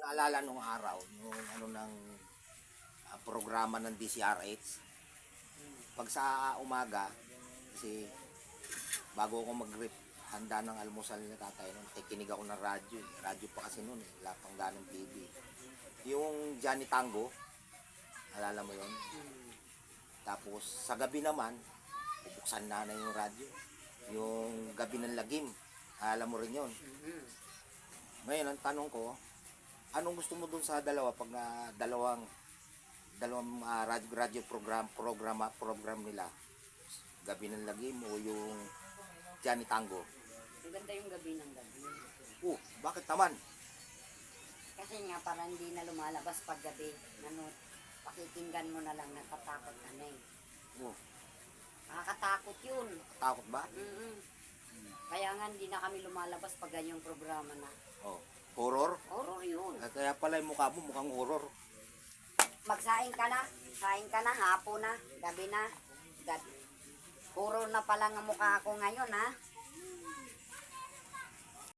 naalala nung araw, nung ano ng programa ng DCRH. Pag sa umaga, kasi bago ako mag-rip, handa ng almusal ni tatay nun, kikinig ako ng radyo. Radyo pa kasi nun, wala pang ganong TV. Yung Johnny Tango, alala mo yun? Tapos sa gabi naman, bubuksan na yung radyo. Yung Gabi ng Lagim, alala mo rin yun. Ngayon, ang tanong ko, anong gusto mo dun sa dalawa pag na dalawang radyo program nila? Gabi ng Lagim o yung Johnny Tango? Maganda yung Gabi ng Gabi. Bakit naman? Kasi nga parang hindi na lumalabas pag gabi. Ano, pakikinggan mo na lang, natatakot ka na eh. Nakakatakot yun. Takot ba? Kaya nga hindi na kami lumalabas pag ganyang programa na. Horror? Horror yun. Kaya pala yung mukha mo mukhang horror. Magsaing ka na, hapon na, gabi na. Horror na pala ang mukha ko ngayon ha.